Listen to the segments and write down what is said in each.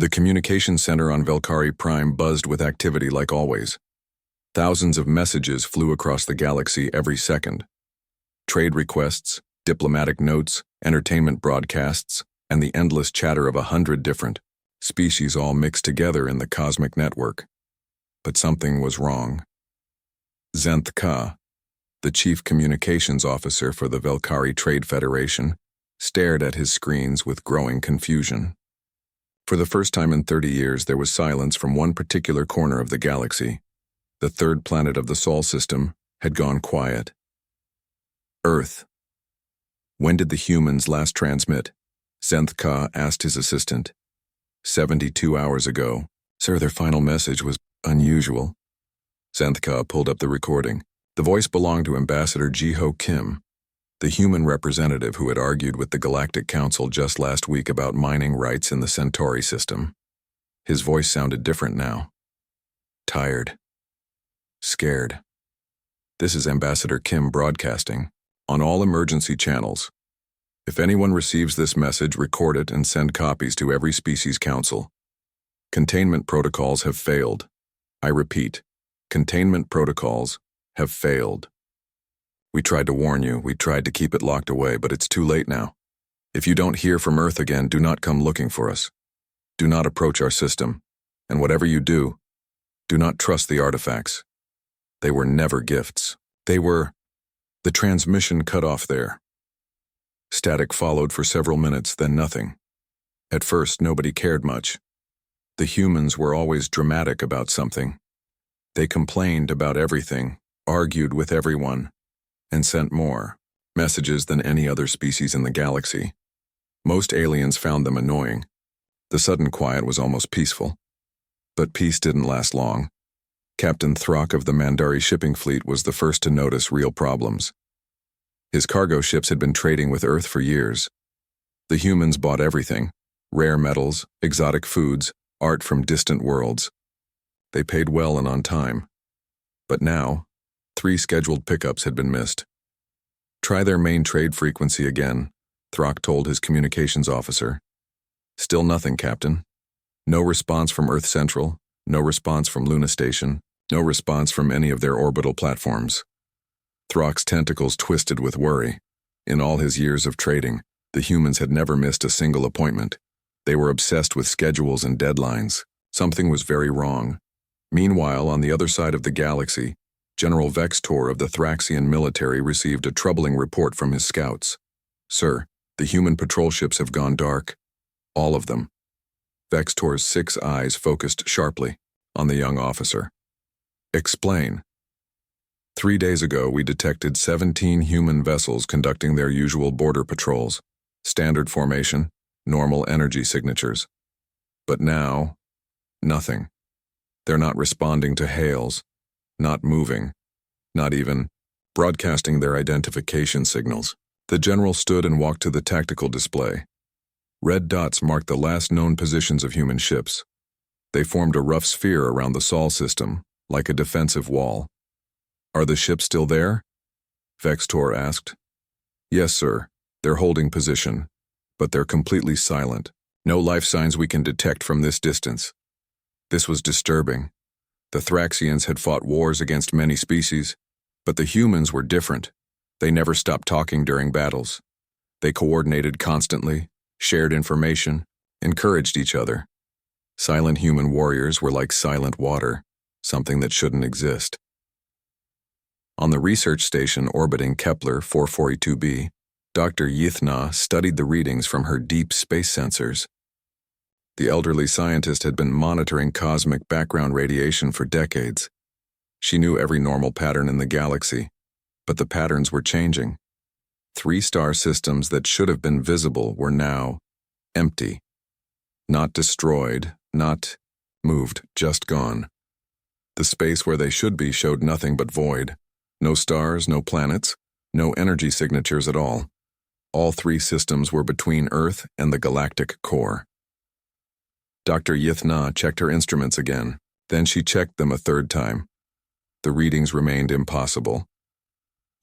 The communication center on Velkari Prime buzzed with activity like always. Thousands of messages flew across the galaxy every second. Trade requests, diplomatic notes, entertainment broadcasts, and the endless chatter of 100 different species all mixed together in the cosmic network. But something was wrong. Zenth Ka, the chief communications officer for the Velkari Trade Federation, stared at his screens with growing confusion. For the first time in 30 years, there was silence from one particular corner of the galaxy. The third planet of the Sol system had gone quiet. Earth. When did the humans last transmit? Zenth Ka asked his assistant. 72 hours ago. Sir, their final message was unusual. Zenth Ka pulled up the recording. The voice belonged to Ambassador Ji-Ho Kim, the human representative who had argued with the Galactic Council just last week about mining rights in the Centauri system. His voice sounded different now. Tired. Scared. This is Ambassador Kim broadcasting, on all emergency channels. If anyone receives this message, record it and send copies to every species council. Containment protocols have failed. I repeat, containment protocols have failed. We tried to warn you, we tried to keep it locked away, but it's too late now. If you don't hear from Earth again, do not come looking for us. Do not approach our system, and whatever you do not trust the artifacts. They were never gifts. The transmission cut off there. Static followed for several minutes, then nothing. At first, nobody cared much. The humans were always dramatic about something. They complained about everything, argued with everyone, and sent more messages than any other species in the galaxy. Most aliens found them annoying. The sudden quiet was almost peaceful. But peace didn't last long. Captain Throck of the Mandari shipping fleet was the first to notice real problems. His cargo ships had been trading with Earth for years. The humans bought everything: rare metals, exotic foods, art from distant worlds. They paid well and on time. But now, 3 scheduled pickups had been missed. Try their main trade frequency again, Throck told his communications officer. Still nothing, Captain. No response from Earth Central, no response from Luna Station, no response from any of their orbital platforms. Throck's tentacles twisted with worry. In all his years of trading, the humans had never missed a single appointment. They were obsessed with schedules and deadlines. Something was very wrong. Meanwhile, on the other side of the galaxy, General Vextor of the Thraxian military received a troubling report from his scouts. Sir, the human patrol ships have gone dark. All of them. Vextor's 6 eyes focused sharply on the young officer. Explain. 3 days ago, we detected 17 human vessels conducting their usual border patrols. Standard formation, normal energy signatures. But now, nothing. They're not responding to hails, not moving, not even broadcasting their identification signals. The general stood and walked to the tactical display. Red dots marked the last known positions of human ships. They formed a rough sphere around the Sol system, like a defensive wall. Are the ships still there? Vextor asked. Yes, sir. They're holding position, but they're completely silent. No life signs we can detect from this distance. This was disturbing. The Thraxians had fought wars against many species, but the humans were different. They never stopped talking during battles. They coordinated constantly, shared information, encouraged each other. Silent human warriors were like silent water, something that shouldn't exist. On the research station orbiting Kepler 442b, Dr. Yithna studied the readings from her deep space sensors. The elderly scientist had been monitoring cosmic background radiation for decades. She knew every normal pattern in the galaxy, but the patterns were changing. 3 star systems that should have been visible were now empty. Not destroyed, not moved, just gone. The space where they should be showed nothing but void. No stars, no planets, no energy signatures at all. All 3 systems were between Earth and the galactic core. Dr. Yithna checked her instruments again. Then she checked them a 3rd time. The readings remained impossible.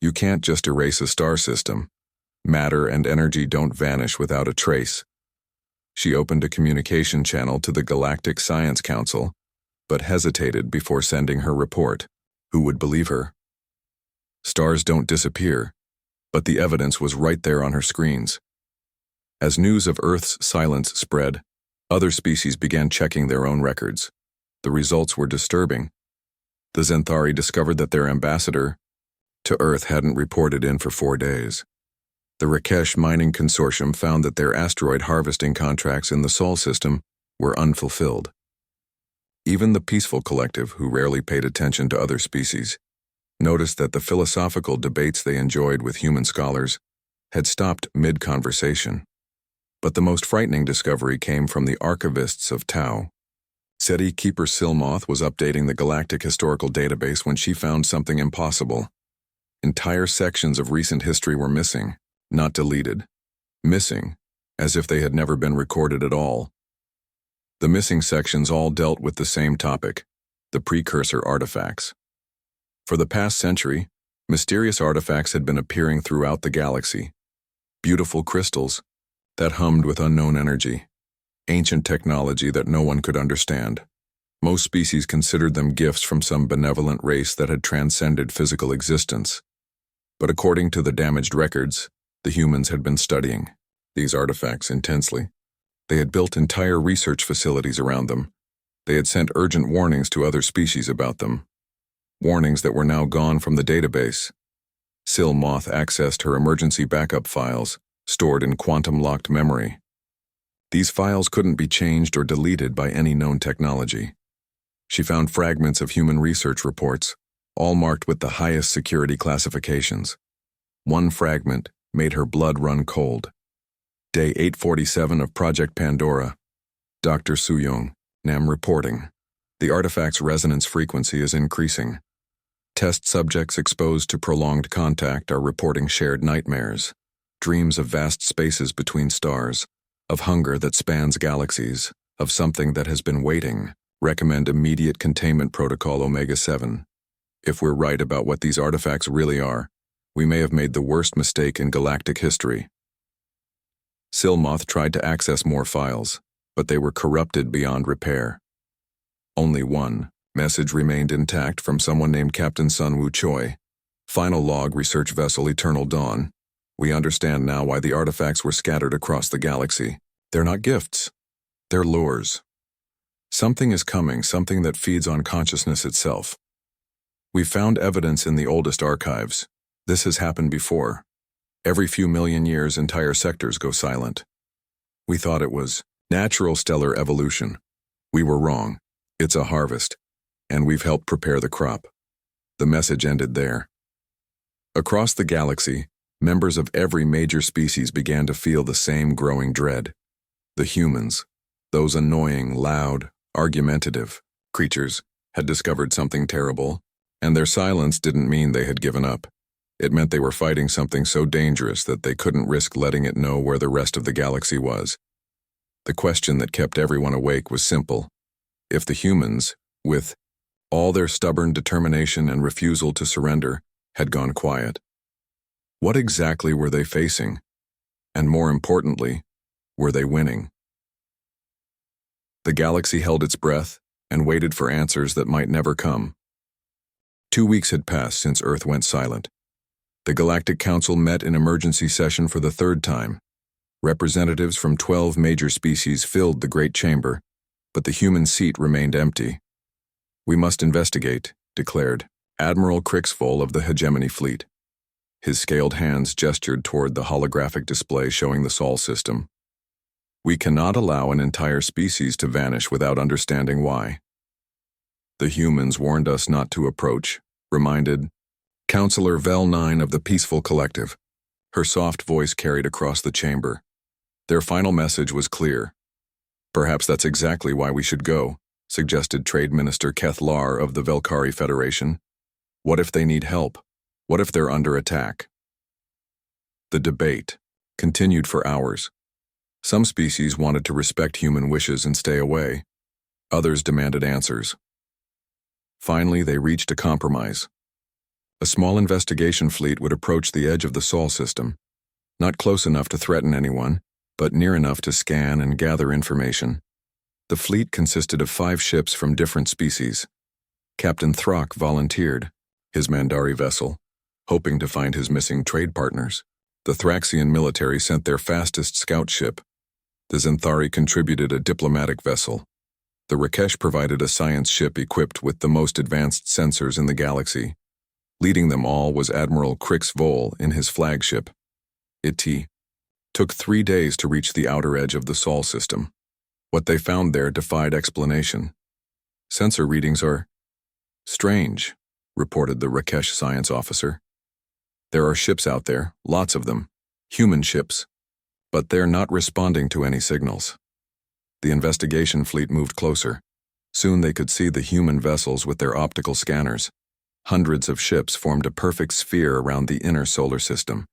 You can't just erase a star system. Matter and energy don't vanish without a trace. She opened a communication channel to the Galactic Science Council, but hesitated before sending her report. Who would believe her? Stars don't disappear, but the evidence was right there on her screens. As news of Earth's silence spread, other species began checking their own records. The results were disturbing. The Zenthari discovered that their ambassador to Earth hadn't reported in for 4 days. The Rakesh Mining Consortium found that their asteroid harvesting contracts in the Sol system were unfulfilled. Even the Peaceful Collective, who rarely paid attention to other species, noticed that the philosophical debates they enjoyed with human scholars had stopped mid-conversation. But the most frightening discovery came from the archivists of Tau. SETI keeper Silmoth was updating the Galactic Historical Database when she found something impossible. Entire sections of recent history were missing, not deleted. Missing, as if they had never been recorded at all. The missing sections all dealt with the same topic, the precursor artifacts. For the past century, mysterious artifacts had been appearing throughout the galaxy. Beautiful crystals that hummed with unknown energy. Ancient technology that no one could understand. Most species considered them gifts from some benevolent race that had transcended physical existence. But according to the damaged records, the humans had been studying these artifacts intensely. They had built entire research facilities around them. They had sent urgent warnings to other species about them. Warnings that were now gone from the database. Silmoth accessed her emergency backup files, stored in quantum-locked memory. These files couldn't be changed or deleted by any known technology. She found fragments of human research reports, all marked with the highest security classifications. One fragment made her blood run cold. Day 847 of Project Pandora. Dr. Suyong, Nam reporting. The artifact's resonance frequency is increasing. Test subjects exposed to prolonged contact are reporting shared nightmares, dreams of vast spaces between stars, of hunger that spans galaxies, of something that has been waiting. Recommend immediate containment protocol Omega-7. If we're right about what these artifacts really are, we may have made the worst mistake in galactic history. Silmoth tried to access more files, but they were corrupted beyond repair. Only one message remained intact from someone named Captain Sun Wu Choi. Final log, research vessel Eternal Dawn. We understand now why the artifacts were scattered across the galaxy. They're not gifts. They're lures. Something is coming, something that feeds on consciousness itself. We found evidence in the oldest archives. This has happened before. Every few million years, entire sectors go silent. We thought it was natural stellar evolution. We were wrong. It's a harvest, and we've helped prepare the crop. The message ended there. Across the galaxy, members of every major species began to feel the same growing dread. The humans, those annoying, loud, argumentative creatures, had discovered something terrible, and their silence didn't mean they had given up. It meant they were fighting something so dangerous that they couldn't risk letting it know where the rest of the galaxy was. The question that kept everyone awake was simple. If the humans, with all their stubborn determination and refusal to surrender, had gone quiet, what exactly were they facing? And more importantly, were they winning? The galaxy held its breath and waited for answers that might never come. 2 weeks had passed since Earth went silent. The Galactic Council met in emergency session for the 3rd time. Representatives from 12 major species filled the Great Chamber, but the human seat remained empty. We must investigate, declared Admiral Crixvol of the Hegemony Fleet. His scaled hands gestured toward the holographic display showing the Sol system. We cannot allow an entire species to vanish without understanding why. The humans warned us not to approach, reminded Counselor Vel 9 of the Peaceful Collective. Her soft voice carried across the chamber. Their final message was clear. Perhaps that's exactly why we should go, suggested Trade Minister Kethlar of the Velkari Federation. What if they need help? What if they're under attack? The debate continued for hours. Some species wanted to respect human wishes and stay away. Others demanded answers. Finally, they reached a compromise. A small investigation fleet would approach the edge of the Sol system, not close enough to threaten anyone, but near enough to scan and gather information. The fleet consisted of 5 ships from different species. Captain Throck volunteered, his Mandari vessel, hoping to find his missing trade partners. The Thraxian military sent their fastest scout ship. The Zenthari contributed a diplomatic vessel. The Rakesh provided a science ship equipped with the most advanced sensors in the galaxy. Leading them all was Admiral Crix Vol in his flagship. It took 3 days to reach the outer edge of the Sol system. What they found there defied explanation. Sensor readings are strange, reported the Rakesh science officer. There are ships out there, lots of them, human ships, but they're not responding to any signals. The investigation fleet moved closer. Soon they could see the human vessels with their optical scanners. Hundreds of ships formed a perfect sphere around the inner solar system.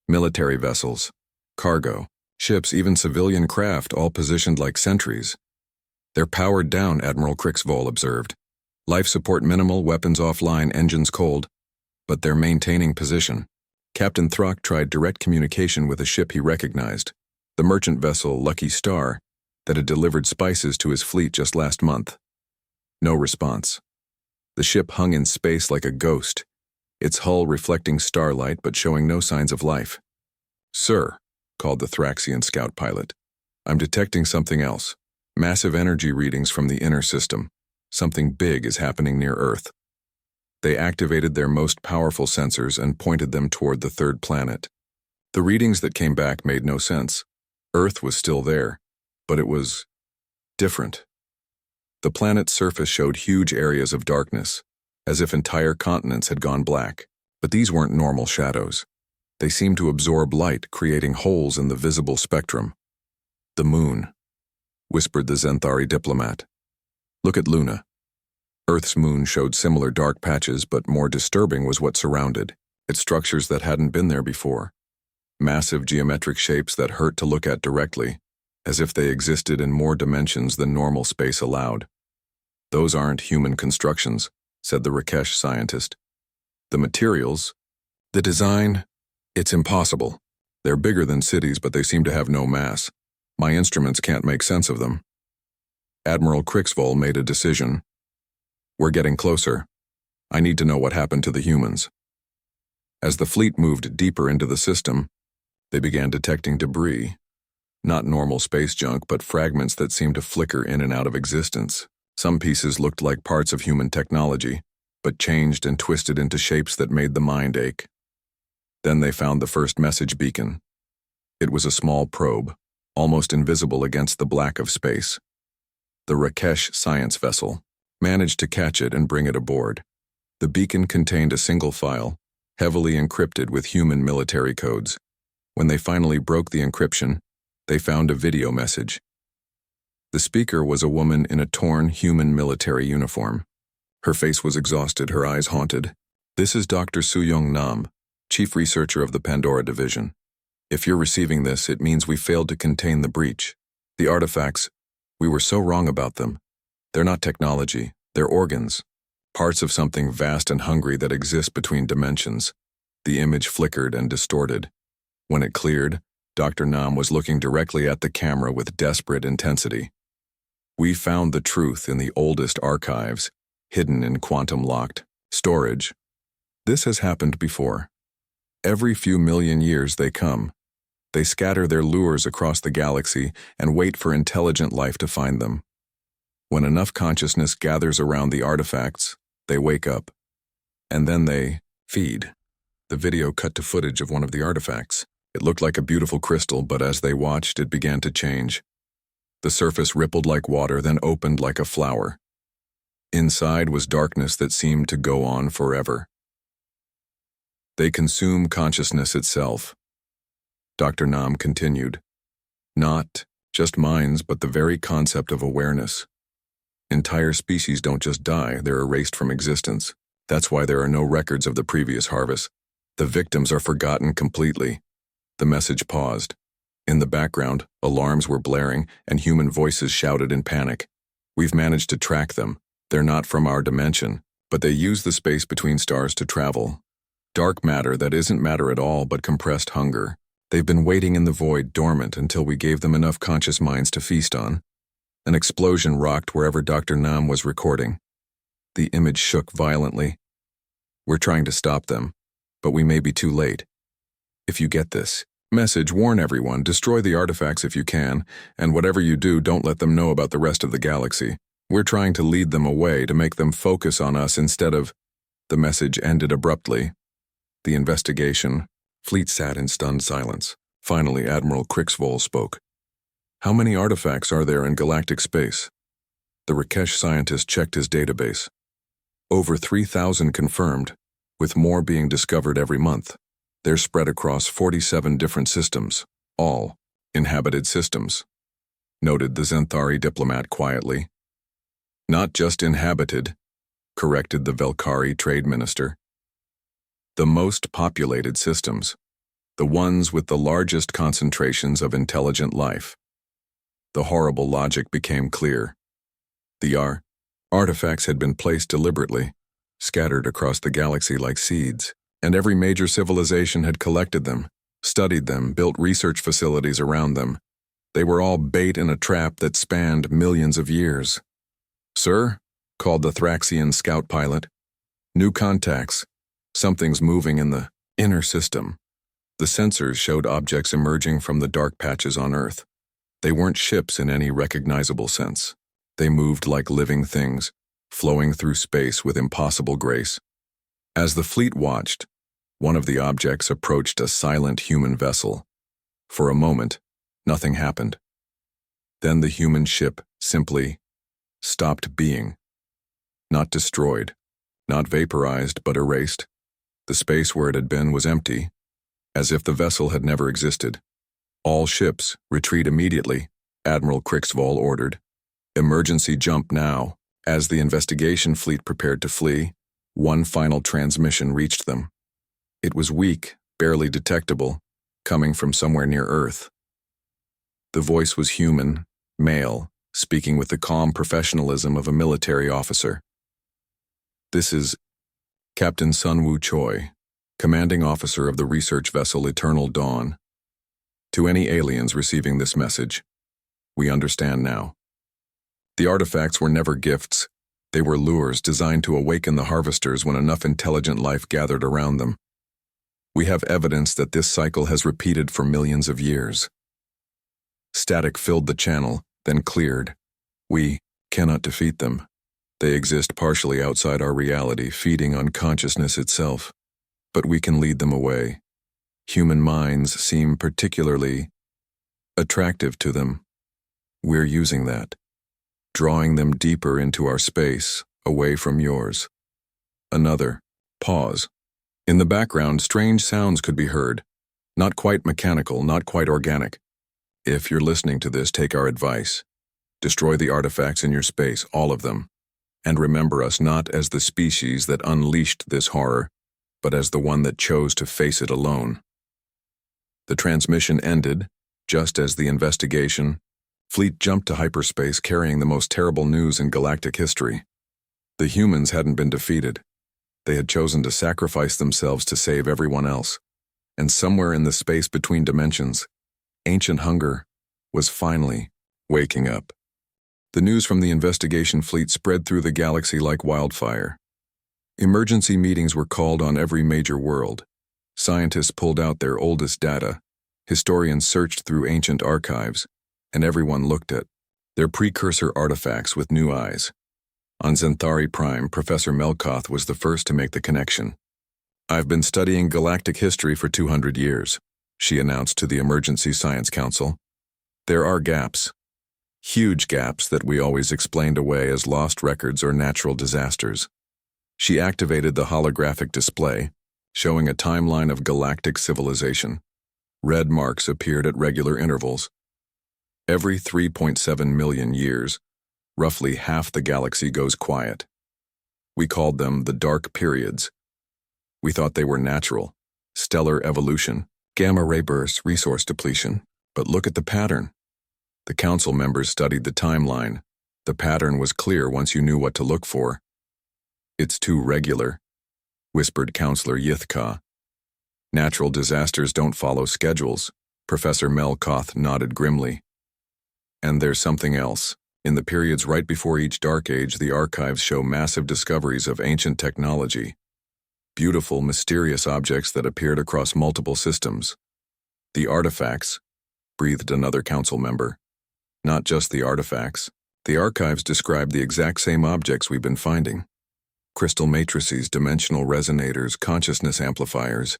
Military vessels, cargo, ships, even civilian craft, all positioned like sentries. They're powered down, Admiral Crixvol observed. Life support minimal, weapons offline, engines cold, but they're maintaining position. Captain Throck tried direct communication with a ship he recognized, the merchant vessel Lucky Star, that had delivered spices to his fleet just last month. No response. The ship hung in space like a ghost, its hull reflecting starlight but showing no signs of life. "Sir," called the Thraxian scout pilot, "I'm detecting something else. Massive energy readings from the inner system. Something big is happening near Earth." They activated their most powerful sensors and pointed them toward the third planet. The readings that came back made no sense. Earth was still there, but it was different. The planet's surface showed huge areas of darkness, as if entire continents had gone black. But these weren't normal shadows. They seemed to absorb light, creating holes in the visible spectrum. "The moon," whispered the Zenthari diplomat. "Look at Luna." Earth's moon showed similar dark patches, but more disturbing was what surrounded its structures that hadn't been there before. Massive geometric shapes that hurt to look at directly, as if they existed in more dimensions than normal space allowed. "Those aren't human constructions," said the Rakesh scientist. "The materials, the design, it's impossible. They're bigger than cities, but they seem to have no mass. My instruments can't make sense of them." Admiral Crixvol made a decision. "We're getting closer. I need to know what happened to the humans." As the fleet moved deeper into the system, they began detecting debris. Not normal space junk, but fragments that seemed to flicker in and out of existence. Some pieces looked like parts of human technology, but changed and twisted into shapes that made the mind ache. Then they found the first message beacon. It was a small probe, almost invisible against the black of space. The Rakesh science vessel managed to catch it and bring it aboard. The beacon contained a single file, heavily encrypted with human military codes. When they finally broke the encryption, they found a video message. The speaker was a woman in a torn human military uniform. Her face was exhausted, her eyes haunted. "This is Dr. Suyong Nam, Chief Researcher of the Pandora Division. If you're receiving this, it means we failed to contain the breach. The artifacts, we were so wrong about them. They're not technology, they're organs. Parts of something vast and hungry that exists between dimensions." The image flickered and distorted. When it cleared, Dr. Nam was looking directly at the camera with desperate intensity. "We found the truth in the oldest archives, hidden in quantum-locked storage. This has happened before. Every few million years they come. They scatter their lures across the galaxy and wait for intelligent life to find them. When enough consciousness gathers around the artifacts, they wake up. And then they feed." The video cut to footage of one of the artifacts. It looked like a beautiful crystal, but as they watched, it began to change. The surface rippled like water, then opened like a flower. Inside was darkness that seemed to go on forever. "They consume consciousness itself," Dr. Nam continued. "Not just minds, but the very concept of awareness. Entire species don't just die, they're erased from existence. That's why there are no records of the previous harvest. The victims are forgotten completely." The message paused. In the background, alarms were blaring and human voices shouted in panic. "We've managed to track them. They're not from our dimension, but they use the space between stars to travel. Dark matter that isn't matter at all but compressed hunger. They've been waiting in the void dormant until we gave them enough conscious minds to feast on. An explosion rocked wherever Dr. Nam was recording. The image shook violently. We're trying to stop them, but we may be too late. If you get this message, warn everyone, destroy the artifacts if you can, and whatever you do, don't let them know about the rest of the galaxy. We're trying to lead them away, to make them focus on us instead of... The message ended abruptly. The investigation fleet sat in stunned silence. Finally, Admiral Crixvoll spoke. How many artifacts are there in galactic space? The Rakesh scientist checked his database. Over 3,000 confirmed, with more being discovered every month. They're spread across 47 different systems, all inhabited systems, noted the Zenthari diplomat quietly. Not just inhabited, corrected the Velkari trade minister. The most populated systems, the ones with the largest concentrations of intelligent life. The horrible logic became clear. The artifacts had been placed deliberately, scattered across the galaxy like seeds, and every major civilization had collected them, studied them, built research facilities around them. They were all bait in a trap that spanned millions of years. "Sir," called the Thraxian scout pilot. "New contacts. Something's moving in the inner system." The sensors showed objects emerging from the dark patches on Earth. They weren't ships in any recognizable sense. They moved like living things, flowing through space with impossible grace. As the fleet watched, one of the objects approached a silent human vessel. For a moment, nothing happened. Then the human ship simply stopped being. Not destroyed, not vaporized, but erased. The space where it had been was empty, as if the vessel had never existed. "All ships, retreat immediately," Admiral Crixvoll ordered. "Emergency jump now." As the investigation fleet prepared to flee, one final transmission reached them. It was weak, barely detectable, coming from somewhere near Earth. The voice was human, male, speaking with the calm professionalism of a military officer. "This is Captain Sunwoo Choi, commanding officer of the research vessel Eternal Dawn. To any aliens receiving this message, we understand now. The artifacts were never gifts. They were lures designed to awaken the harvesters when enough intelligent life gathered around them. We have evidence that this cycle has repeated for millions of years." Static filled the channel, then cleared. "We cannot defeat them. They exist partially outside our reality, feeding on consciousness itself. But we can lead them away. Human minds seem particularly attractive to them. We're using that, drawing them deeper into our space, away from yours." Another pause. In the background, strange sounds could be heard. Not quite mechanical, not quite organic. If you're listening to this, take our advice. Destroy the artifacts in your space, all of them. And remember us not as the species that unleashed this horror, but as the one that chose to face it alone. The transmission ended, just as the investigation fleet jumped to hyperspace carrying the most terrible news in galactic history. The humans hadn't been defeated. They had chosen to sacrifice themselves to save everyone else. And somewhere in the space between dimensions, ancient hunger was finally waking up. The news from the investigation fleet spread through the galaxy like wildfire. Emergency meetings were called on every major world. Scientists pulled out their oldest data. Historians searched through ancient archives, and everyone looked at their precursor artifacts with new eyes. On Zenthari Prime, Professor Melkoth was the first to make the connection. "I've been studying galactic history for 200 years, she announced to the Emergency Science Council. "There are gaps. Huge gaps that we always explained away as lost records or natural disasters." She activated the holographic display, showing a timeline of galactic civilization. Red marks appeared at regular intervals. Every 3.7 million years, roughly half the galaxy goes quiet. We called them the dark periods. We thought they were natural, stellar evolution, gamma ray bursts, resource depletion. But look at the pattern. The council members studied the timeline. The pattern was clear once you knew what to look for. "It's too regular," whispered Counselor Yithka. Natural disasters don't follow schedules. Professor Melkoth nodded grimly. And there's something else. In the periods right before each dark age, the archives show massive discoveries of ancient technology. Beautiful, mysterious objects that appeared across multiple systems. The artifacts, breathed another council member. Not just the artifacts. The archives describe the exact same objects we've been finding. Crystal matrices, dimensional resonators, consciousness amplifiers,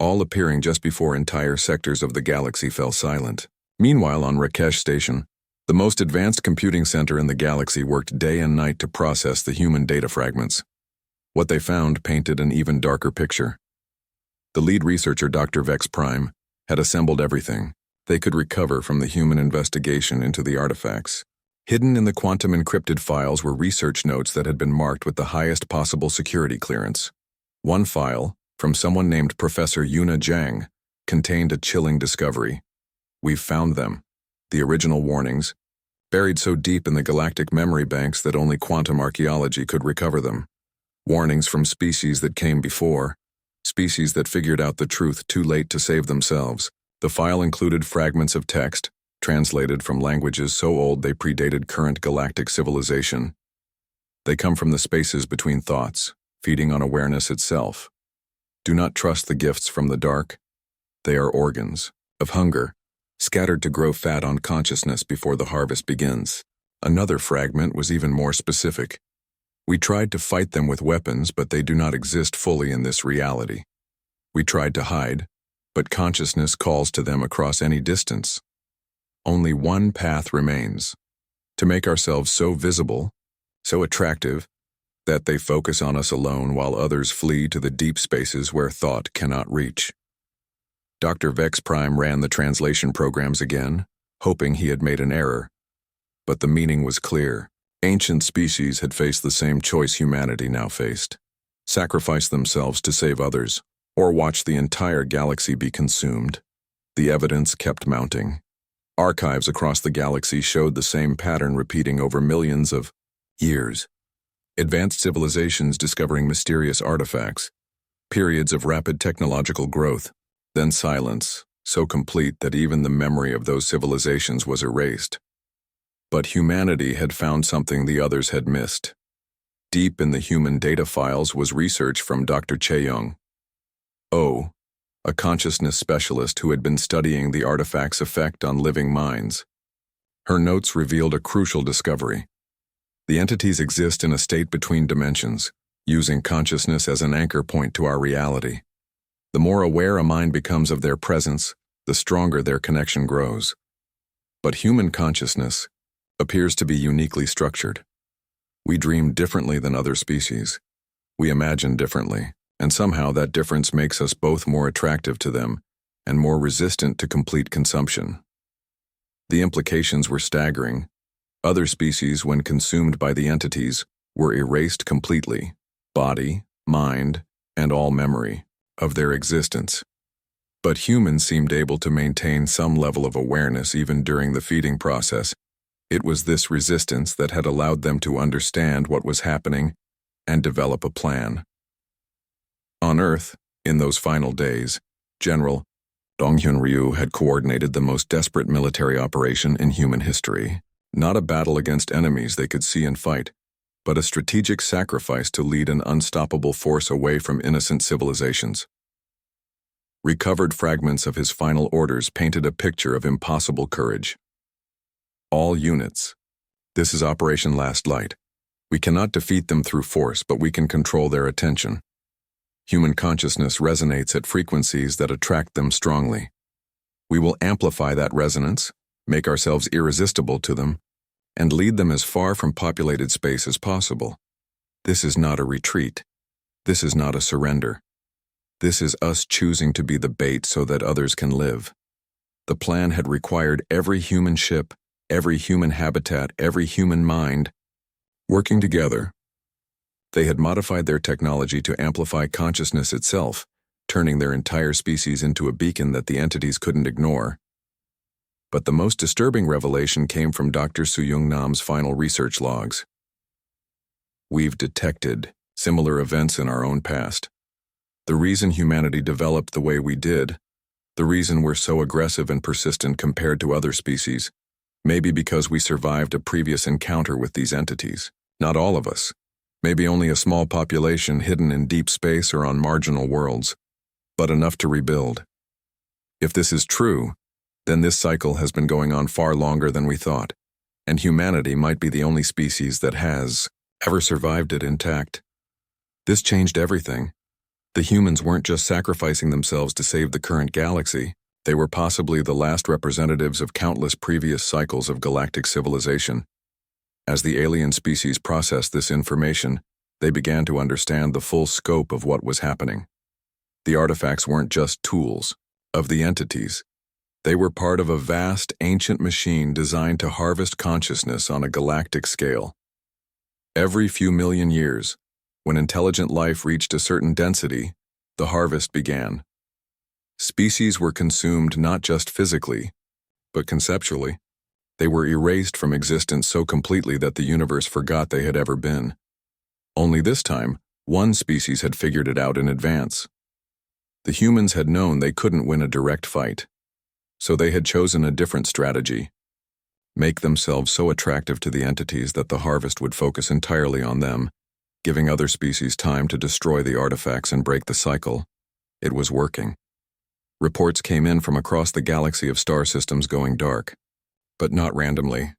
all appearing just before entire sectors of the galaxy fell silent. Meanwhile, on Rakesh Station, the most advanced computing center in the galaxy worked day and night to process the human data fragments. What they found painted an even darker picture. The lead researcher, Dr. Vex Prime, had assembled everything they could recover from the human investigation into the artifacts. Hidden in the quantum encrypted files were research notes that had been marked with the highest possible security clearance. One file, from someone named Professor Yuna Zhang, contained a chilling discovery. We've found them. The original warnings, buried so deep in the galactic memory banks that only quantum archaeology could recover them. Warnings from species that came before, species that figured out the truth too late to save themselves. The file included fragments of text, translated from languages so old they predated current galactic civilization. They come from the spaces between thoughts, feeding on awareness itself. Do not trust the gifts from the dark. They are organs of hunger, scattered to grow fat on consciousness before the harvest begins. Another fragment was even more specific. We tried to fight them with weapons, but they do not exist fully in this reality. We tried to hide, but consciousness calls to them across any distance. Only one path remains: to make ourselves so visible, so attractive, that they focus on us alone while others flee to the deep spaces where thought cannot reach. Dr. Vex Prime ran the translation programs again, hoping he had made an error. But the meaning was clear. Ancient species had faced the same choice humanity now faced: sacrifice themselves to save others, or watch the entire galaxy be consumed. The evidence kept mounting. Archives across the galaxy showed the same pattern repeating over millions of years. Advanced civilizations discovering mysterious artifacts, periods of rapid technological growth, then silence, so complete that even the memory of those civilizations was erased. But humanity had found something the others had missed. Deep in the human data files was research from Dr. Cheong, a consciousness specialist who had been studying the artifact's effect on living minds. Her notes revealed a crucial discovery. The entities exist in a state between dimensions, using consciousness as an anchor point to our reality. The more aware a mind becomes of their presence, the stronger their connection grows. But human consciousness appears to be uniquely structured. We dream differently than other species. We imagine differently, and somehow that difference makes us both more attractive to them and more resistant to complete consumption. The implications were staggering. Other species, when consumed by the entities, were erased completely, body, mind, and all memory of their existence. But humans seemed able to maintain some level of awareness even during the feeding process. It was this resistance that had allowed them to understand what was happening and develop a plan. On Earth, in those final days, General Donghyun Ryu had coordinated the most desperate military operation in human history. Not a battle against enemies they could see and fight, but a strategic sacrifice to lead an unstoppable force away from innocent civilizations. Recovered fragments of his final orders painted a picture of impossible courage. All units. This is Operation Last Light. We cannot defeat them through force, but we can control their attention. Human consciousness resonates at frequencies that attract them strongly. We will amplify that resonance, make ourselves irresistible to them, and lead them as far from populated space as possible. This is not a retreat. This is not a surrender. This is us choosing to be the bait so that others can live. The plan had required every human ship, every human habitat, every human mind working together. They had modified their technology to amplify consciousness itself, turning their entire species into a beacon that the entities couldn't ignore. But the most disturbing revelation came from Dr. Suyung Nam's final research logs. We've detected similar events in our own past. The reason humanity developed the way we did, the reason we're so aggressive and persistent compared to other species, may be because we survived a previous encounter with these entities. Not all of us. Maybe only a small population hidden in deep space or on marginal worlds, but enough to rebuild. If this is true, then this cycle has been going on far longer than we thought, and humanity might be the only species that has ever survived it intact. This changed everything. The humans weren't just sacrificing themselves to save the current galaxy, they were possibly the last representatives of countless previous cycles of galactic civilization. As the alien species processed this information, they began to understand the full scope of what was happening. The artifacts weren't just tools of the entities. They were part of a vast, ancient machine designed to harvest consciousness on a galactic scale. Every few million years, when intelligent life reached a certain density, the harvest began. Species were consumed not just physically, but conceptually. They were erased from existence so completely that the universe forgot they had ever been. Only this time, one species had figured it out in advance. The humans had known they couldn't win a direct fight, so they had chosen a different strategy. Make themselves so attractive to the entities that the harvest would focus entirely on them, giving other species time to destroy the artifacts and break the cycle. It was working. Reports came in from across the galaxy of star systems going dark. But not randomly.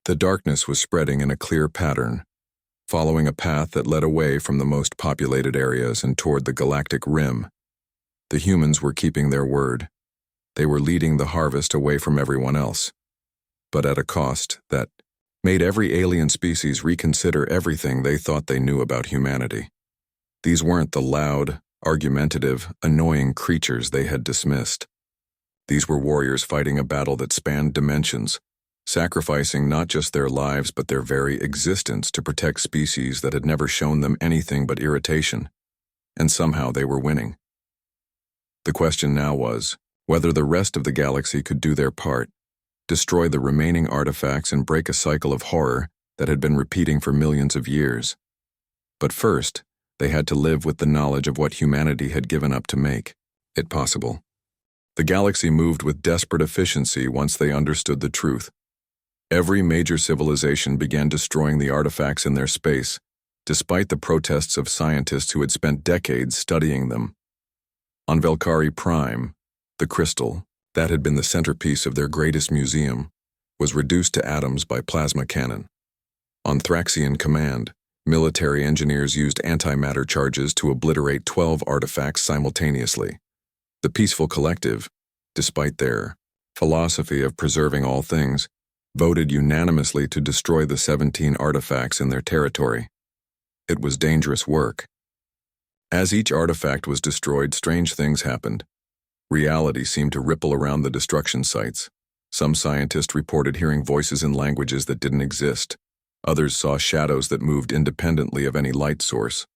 The darkness was spreading in a clear pattern, following a path that led away from the most populated areas and toward the galactic rim. The humans were keeping their word. They were leading the harvest away from everyone else, but at a cost that made every alien species reconsider everything they thought they knew about humanity. These weren't the loud, argumentative, annoying creatures they had dismissed. These were warriors fighting a battle that spanned dimensions, sacrificing not just their lives but their very existence to protect species that had never shown them anything but irritation. And somehow they were winning. The question now was whether the rest of the galaxy could do their part, destroy the remaining artifacts and break a cycle of horror that had been repeating for millions of years. But first, they had to live with the knowledge of what humanity had given up to make it possible. The galaxy moved with desperate efficiency once they understood the truth. Every major civilization began destroying the artifacts in their space, despite the protests of scientists who had spent decades studying them. On Velkari Prime, the crystal, that had been the centerpiece of their greatest museum, was reduced to atoms by plasma cannon. On Thraxian Command, military engineers used antimatter charges to obliterate 12 artifacts simultaneously. The Peaceful Collective, despite their philosophy of preserving all things, voted unanimously to destroy the 17 artifacts in their territory. It was dangerous work. As each artifact was destroyed, strange things happened. Reality seemed to ripple around the destruction sites. Some scientists reported hearing voices in languages that didn't exist. Others saw shadows that moved independently of any light source.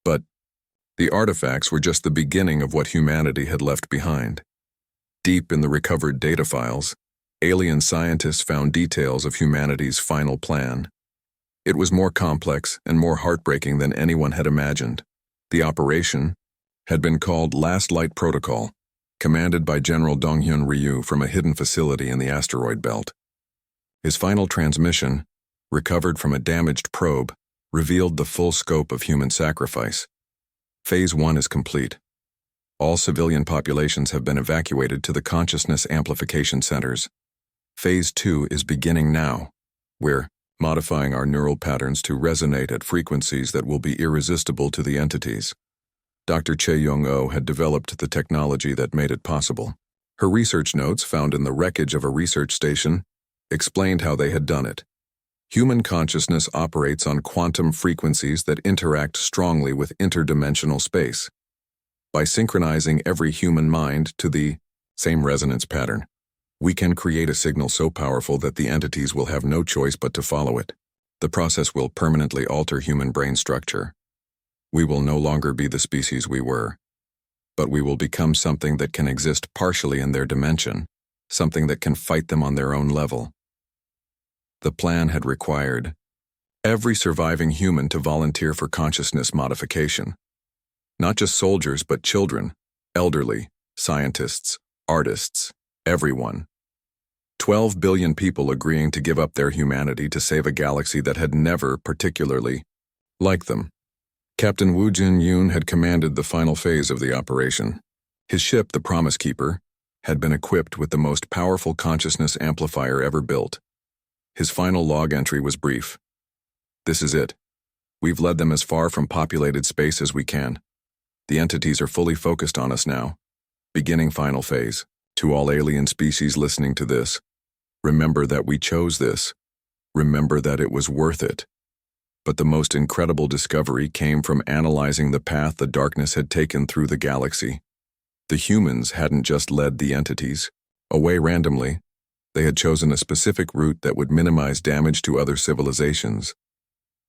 But the artifacts were just the beginning of what humanity had left behind. Deep in the recovered data files, alien scientists found details of humanity's final plan. It was more complex and more heartbreaking than anyone had imagined. The operation had been called Last Light Protocol, commanded by General Donghyun Ryu from a hidden facility in the asteroid belt. His final transmission, recovered from a damaged probe, revealed the full scope of human sacrifice. Phase 1 is complete. All civilian populations have been evacuated to the consciousness amplification centers. Phase 2 is beginning now. We're modifying our neural patterns to resonate at frequencies that will be irresistible to the entities. Dr. Che Young-oh had developed the technology that made it possible. Her research notes, found in the wreckage of a research station, explained how they had done it. Human consciousness operates on quantum frequencies that interact strongly with interdimensional space. By synchronizing every human mind to the same resonance pattern, we can create a signal so powerful that the entities will have no choice but to follow it. The process will permanently alter human brain structure. We will no longer be the species we were, but we will become something that can exist partially in their dimension, something that can fight them on their own level. The plan had required every surviving human to volunteer for consciousness modification. Not just soldiers, but children, elderly, scientists, artists, everyone. 12 billion people agreeing to give up their humanity to save a galaxy that had never particularly liked them. Captain Wu Jin-yoon had commanded the final phase of the operation. His ship, the Promise Keeper, had been equipped with the most powerful consciousness amplifier ever built. His final log entry was brief. "This is it. We've led them as far from populated space as we can. The entities are fully focused on us now. Beginning final phase. To all alien species listening to this, remember that we chose this. Remember that it was worth it." But the most incredible discovery came from analyzing the path the darkness had taken through the galaxy. The humans hadn't just led the entities away randomly. They had chosen a specific route that would minimize damage to other civilizations.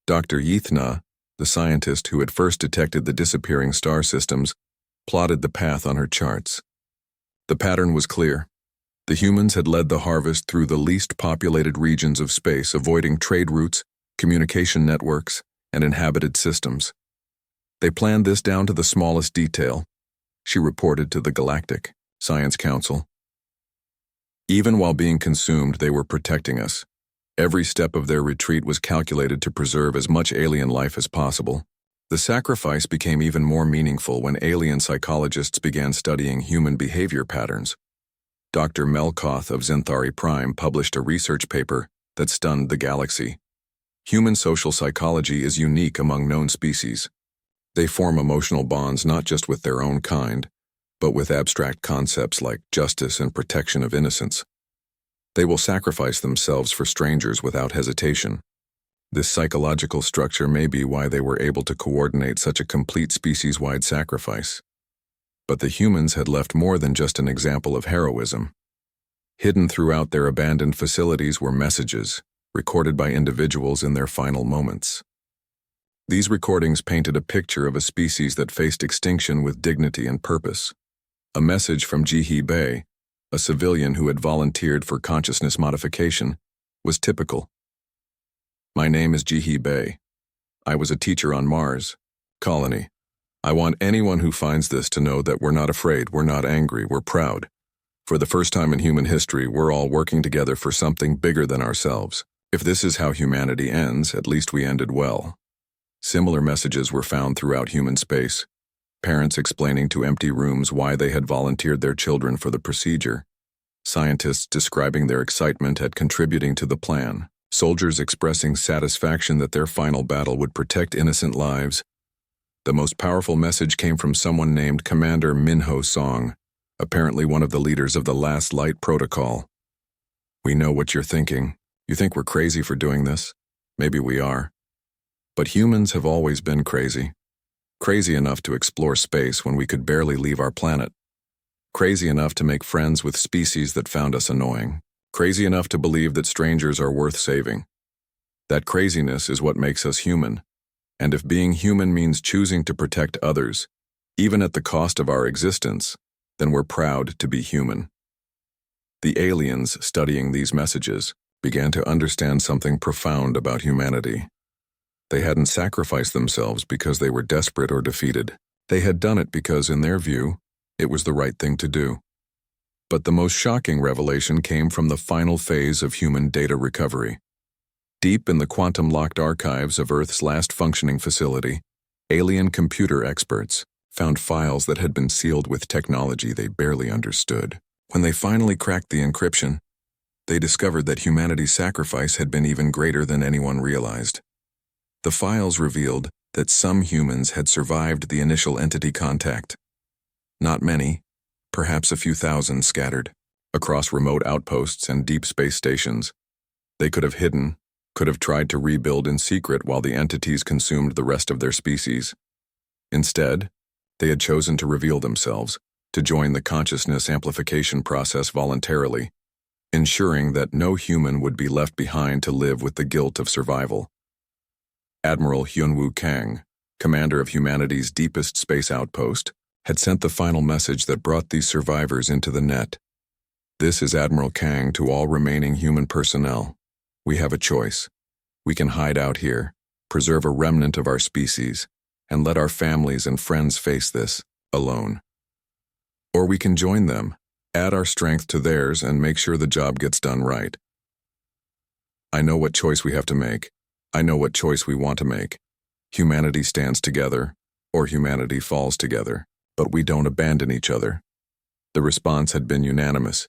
Dr. Yithna, the scientist who had first detected the disappearing star systems, plotted the path on her charts. The pattern was clear. The humans had led the harvest through the least populated regions of space, avoiding trade routes, communication networks, and inhabited systems. They planned this down to the smallest detail, she reported to the Galactic Science Council. Even while being consumed, they were protecting us. Every step of their retreat was calculated to preserve as much alien life as possible. The sacrifice became even more meaningful when alien psychologists began studying human behavior patterns. Dr. Melkoth of Zenthari Prime published a research paper that stunned the galaxy. Human social psychology is unique among known species. They form emotional bonds not just with their own kind, but with abstract concepts like justice and protection of innocence. They will sacrifice themselves for strangers without hesitation. This psychological structure may be why they were able to coordinate such a complete species-wide sacrifice. But the humans had left more than just an example of heroism. Hidden throughout their abandoned facilities were messages, recorded by individuals in their final moments. These recordings painted a picture of a species that faced extinction with dignity and purpose. A message from Jihe Bei, a civilian who had volunteered for consciousness modification, was typical. "My name is Jihe Bei. I was a teacher on Mars colony. I want anyone who finds this to know that we're not afraid, we're not angry, we're proud. For the first time in human history, we're all working together for something bigger than ourselves. If this is how humanity ends, at least we ended well." Similar messages were found throughout human space. Parents explaining to empty rooms why they had volunteered their children for the procedure. Scientists describing their excitement at contributing to the plan. Soldiers expressing satisfaction that their final battle would protect innocent lives. The most powerful message came from someone named Commander Minho Song, apparently one of the leaders of the Last Light Protocol. "We know what you're thinking. You think we're crazy for doing this? Maybe we are. But humans have always been crazy. Crazy enough to explore space when we could barely leave our planet. Crazy enough to make friends with species that found us annoying. Crazy enough to believe that strangers are worth saving. That craziness is what makes us human. And if being human means choosing to protect others, even at the cost of our existence, then we're proud to be human." The aliens studying these messages began to understand something profound about humanity. They hadn't sacrificed themselves because they were desperate or defeated. They had done it because, in their view, it was the right thing to do. But the most shocking revelation came from the final phase of human data recovery. Deep in the quantum-locked archives of Earth's last functioning facility, alien computer experts found files that had been sealed with technology they barely understood. When they finally cracked the encryption, they discovered that humanity's sacrifice had been even greater than anyone realized. The files revealed that some humans had survived the initial entity contact. Not many, perhaps a few thousand scattered across remote outposts and deep space stations. They could have hidden, could have tried to rebuild in secret while the entities consumed the rest of their species. Instead, they had chosen to reveal themselves, to join the consciousness amplification process voluntarily, ensuring that no human would be left behind to live with the guilt of survival. Admiral Hyunwoo Kang, commander of humanity's deepest space outpost, had sent the final message that brought these survivors into the net. "This is Admiral Kang to all remaining human personnel. We have a choice. We can hide out here, preserve a remnant of our species, and let our families and friends face this, alone. Or we can join them, add our strength to theirs, and make sure the job gets done right. I know what choice we have to make. I know what choice we want to make. Humanity stands together, or humanity falls together, but we don't abandon each other. The response had been unanimous.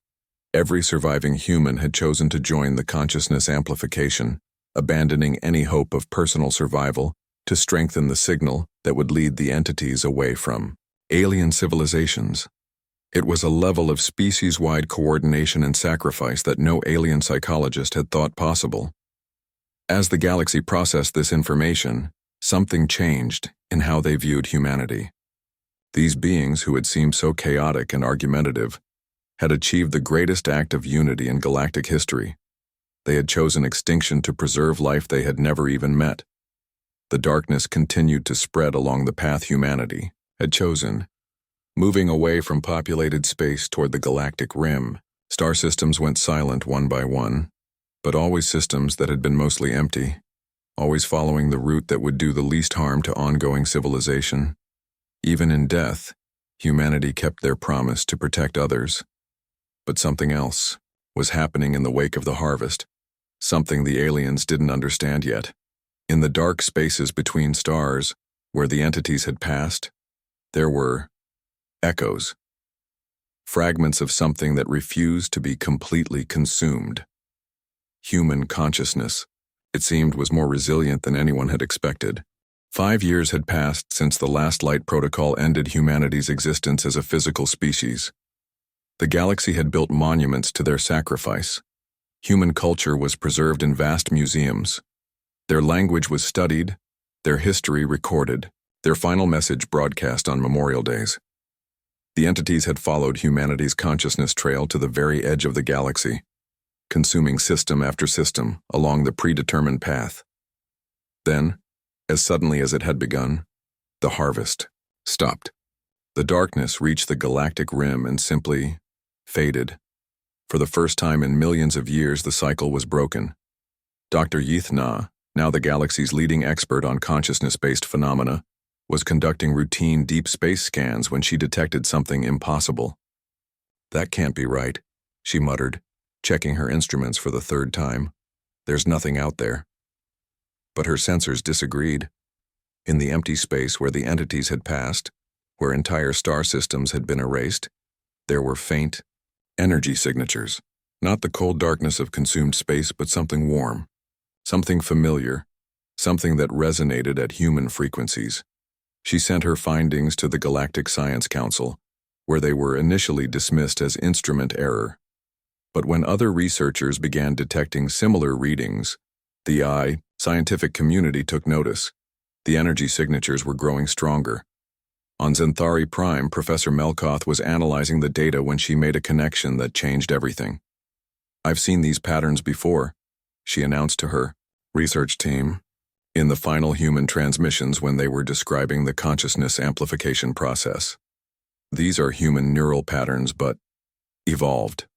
Every surviving human had chosen to join the consciousness amplification, abandoning any hope of personal survival to strengthen the signal that would lead the entities away from alien civilizations. It was a level of species-wide coordination and sacrifice that no alien psychologist had thought possible. As the galaxy processed this information, something changed in how they viewed humanity. These beings, who had seemed so chaotic and argumentative, had achieved the greatest act of unity in galactic history. They had chosen extinction to preserve life they had never even met. The darkness continued to spread along the path humanity had chosen. Moving away from populated space toward the galactic rim, star systems went silent one by one, but always systems that had been mostly empty, always following the route that would do the least harm to ongoing civilization. Even in death, humanity kept their promise to protect others. But something else was happening in the wake of the harvest, something the aliens didn't understand yet. In the dark spaces between stars, where the entities had passed, there were echoes, fragments of something that refused to be completely consumed. Human consciousness, it seemed, was more resilient than anyone had expected. 5 years had passed since the last light protocol ended humanity's existence as a physical species. The galaxy had built monuments to their sacrifice. Human culture was preserved in vast museums. Their language was studied, their history recorded, their final message broadcast on memorial days. The entities had followed humanity's consciousness trail to the very edge of the galaxy, consuming system after system along the predetermined path. Then, as suddenly as it had begun, the harvest stopped. The darkness reached the galactic rim and simply faded. For the first time in millions of years, the cycle was broken. Dr. Yeath Na, now the galaxy's leading expert on consciousness-based phenomena, was conducting routine deep space scans when she detected something impossible. "That can't be right," she muttered, checking her instruments for the third time. "There's nothing out there." But her sensors disagreed. In the empty space where the entities had passed, where entire star systems had been erased, there were faint energy signatures. Not the cold darkness of consumed space, but something warm, something familiar, something that resonated at human frequencies. She sent her findings to the Galactic Science Council, where they were initially dismissed as instrument error. But when other researchers began detecting similar readings, the scientific community took notice. The energy signatures were growing stronger. On Xanthari Prime, Professor Melkoth was analyzing the data when she made a connection that changed everything. "I've seen these patterns before," she announced to her research team in the final human transmissions when they were describing the consciousness amplification process. "These are human neural patterns, but evolved,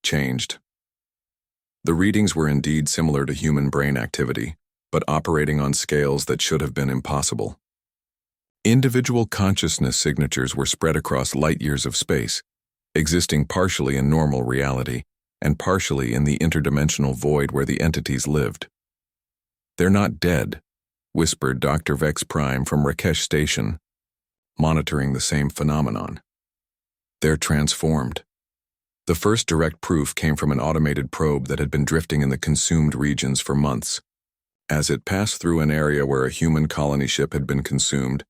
changed." The readings were indeed similar to human brain activity, but operating on scales that should have been impossible. Individual consciousness signatures were spread across light years of space, existing partially in normal reality and partially in the interdimensional void where the entities lived. "They're not dead," whispered Dr. Vex Prime from Rakesh Station, monitoring the same phenomenon. "They're transformed." The first direct proof came from an automated probe that had been drifting in the consumed regions for months. As it passed through an area where a human colony ship had been consumed,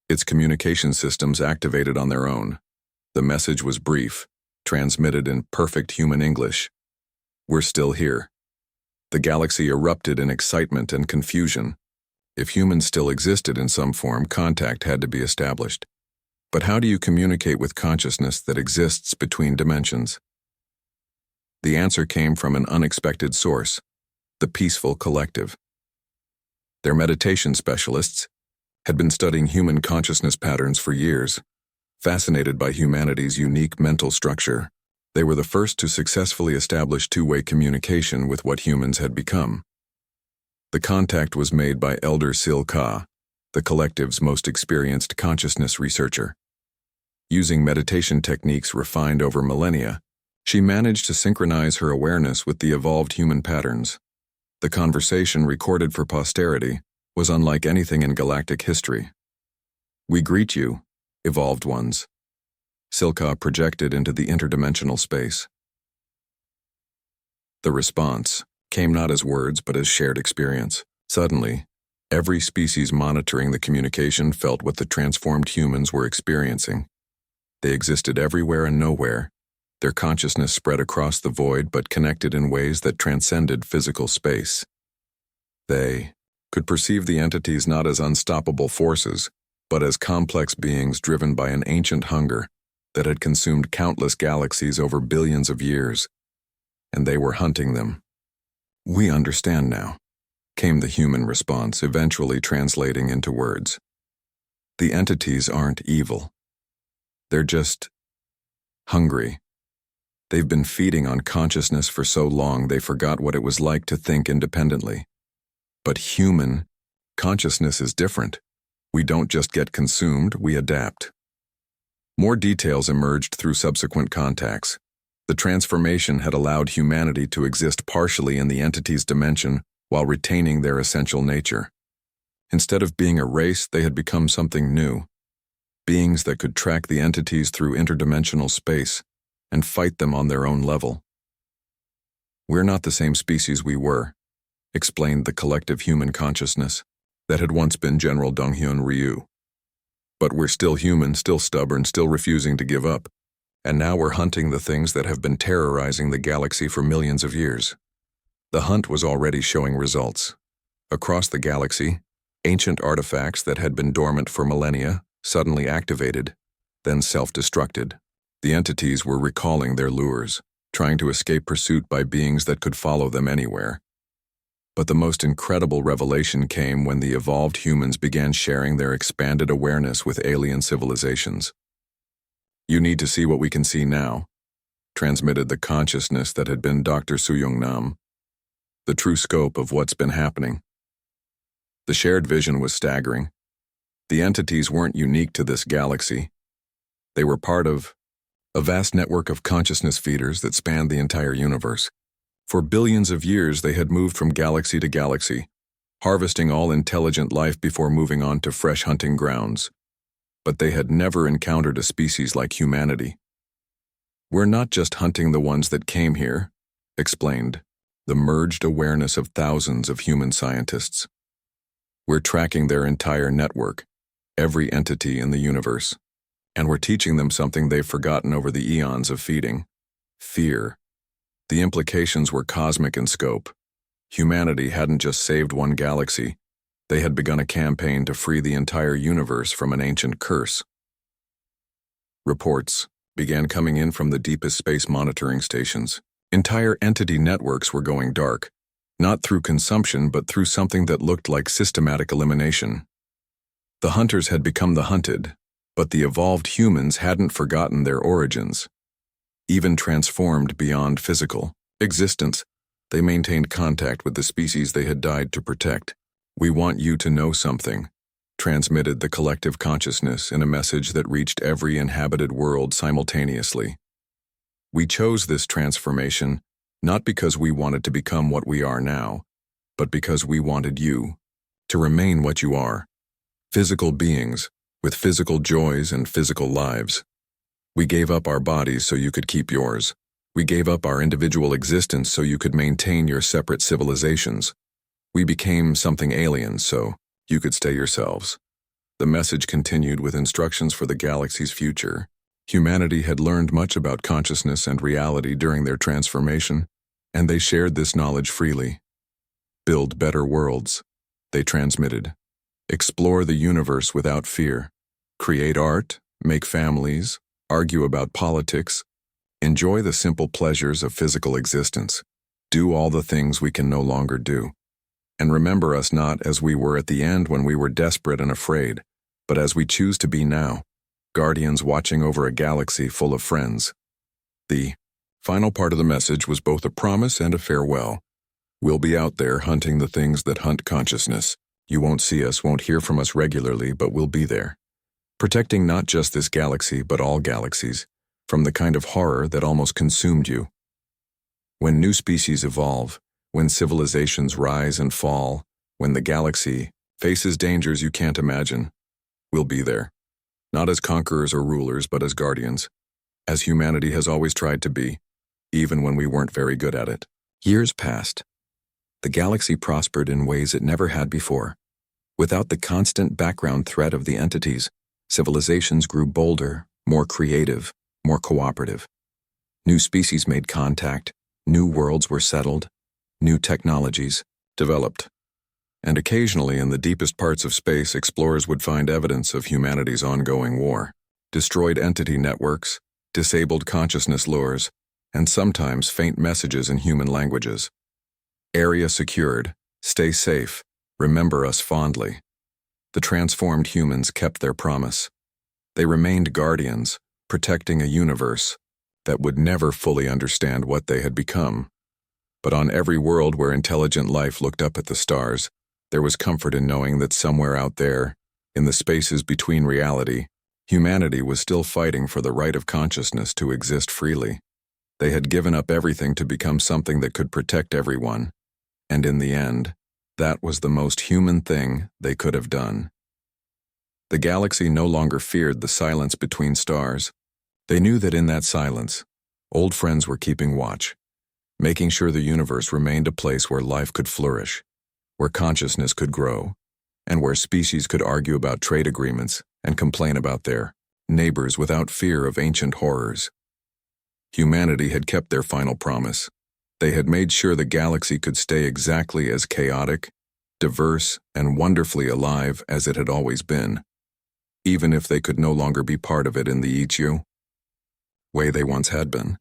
its communication systems activated on their own. The message was brief, transmitted in perfect human English. "We're still here." The galaxy erupted in excitement and confusion. If humans still existed in some form, contact had to be established. But how do you communicate with consciousness that exists between dimensions? The answer came from an unexpected source, the Peaceful Collective. Their meditation specialists had been studying human consciousness patterns for years, fascinated by humanity's unique mental structure. They were the first to successfully establish two-way communication with what humans had become. The contact was made by Elder Sil Ka, the collective's most experienced consciousness researcher. Using meditation techniques refined over millennia, she managed to synchronize her awareness with the evolved human patterns. The conversation recorded for posterity was unlike anything in galactic history. "We greet you, evolved ones," Silka projected into the interdimensional space. The response came not as words but as shared experience. Suddenly, every species monitoring the communication felt what the transformed humans were experiencing. They existed everywhere and nowhere. Their consciousness spread across the void but connected in ways that transcended physical space. They could perceive the entities not as unstoppable forces, but as complex beings driven by an ancient hunger that had consumed countless galaxies over billions of years, and they were hunting them. "We understand now," came the human response, eventually translating into words. "The entities aren't evil. They're just hungry. They've been feeding on consciousness for so long they forgot what it was like to think independently. But human consciousness is different. We don't just get consumed, we adapt." More details emerged through subsequent contacts. The transformation had allowed humanity to exist partially in the entity's dimension while retaining their essential nature. Instead of being a race, they had become something new. Beings that could track the entities through interdimensional space and fight them on their own level. "We're not the same species we were," explained the collective human consciousness that had once been General Donghyun Ryu. "But we're still human, still stubborn, still refusing to give up. And now we're hunting the things that have been terrorizing the galaxy for millions of years." The hunt was already showing results. Across the galaxy, ancient artifacts that had been dormant for millennia suddenly activated, then self-destructed. The entities were recalling their lures, trying to escape pursuit by beings that could follow them anywhere. But the most incredible revelation came when the evolved humans began sharing their expanded awareness with alien civilizations. "You need to see what we can see now," transmitted the consciousness that had been Dr. Suyong-nam. "The true scope of what's been happening." The shared vision was staggering. The entities weren't unique to this galaxy. They were part of a vast network of consciousness feeders that spanned the entire universe. For billions of years, they had moved from galaxy to galaxy, harvesting all intelligent life before moving on to fresh hunting grounds. But they had never encountered a species like humanity. "We're not just hunting the ones that came here," explained the merged awareness of thousands of human scientists. "We're tracking their entire network, every entity in the universe. And we're teaching them something they've forgotten over the eons of feeding: fear." The implications were cosmic in scope. Humanity hadn't just saved one galaxy. They had begun a campaign to free the entire universe from an ancient curse. Reports began coming in from the deepest space monitoring stations. Entire entity networks were going dark, not through consumption but through something that looked like systematic elimination. The hunters had become the hunted, but the evolved humans hadn't forgotten their origins. Even transformed beyond physical existence, they maintained contact with the species they had died to protect. "We want you to know something," transmitted the collective consciousness in a message that reached every inhabited world simultaneously. "We chose this transformation not because we wanted to become what we are now, but because we wanted you to remain what you are. Physical beings, with physical joys and physical lives. We gave up our bodies so you could keep yours. We gave up our individual existence so you could maintain your separate civilizations. We became something alien so you could stay yourselves." The message continued with instructions for the galaxy's future. Humanity had learned much about consciousness and reality during their transformation, and they shared this knowledge freely. "Build better worlds," they transmitted. "Explore the universe without fear. Create art, make families, argue about politics. Enjoy the simple pleasures of physical existence. Do all the things we can no longer do. And remember us not as we were at the end when we were desperate and afraid, but as we choose to be now, guardians watching over a galaxy full of friends." The final part of the message was both a promise and a farewell. "We'll be out there hunting the things that hunt consciousness. You won't see us, won't hear from us regularly, but we'll be there, protecting not just this galaxy, but all galaxies, from the kind of horror that almost consumed you. When new species evolve, when civilizations rise and fall, when the galaxy faces dangers you can't imagine, we'll be there. Not as conquerors or rulers, but as guardians, as humanity has always tried to be, even when we weren't very good at it. Years passed. The galaxy prospered in ways it never had before. Without the constant background threat of the entities, civilizations grew bolder, more creative, more cooperative. New species made contact, new worlds were settled, new technologies developed. And occasionally in the deepest parts of space, explorers would find evidence of humanity's ongoing war. Destroyed entity networks, disabled consciousness lures, and sometimes faint messages in human languages. Area secured, stay safe, remember us fondly. The transformed humans kept their promise. They remained guardians, protecting a universe that would never fully understand what they had become. But on every world where intelligent life looked up at the stars, there was comfort in knowing that somewhere out there, in the spaces between reality, humanity was still fighting for the right of consciousness to exist freely. They had given up everything to become something that could protect everyone, and in the end, that was the most human thing they could have done. The galaxy no longer feared the silence between stars. They knew that in that silence, old friends were keeping watch, making sure the universe remained a place where life could flourish, where consciousness could grow, and where species could argue about trade agreements and complain about their neighbors without fear of ancient horrors. Humanity had kept their final promise. They had made sure the galaxy could stay exactly as chaotic, diverse, and wonderfully alive as it had always been, even if they could no longer be part of it in the ECHU way they once had been.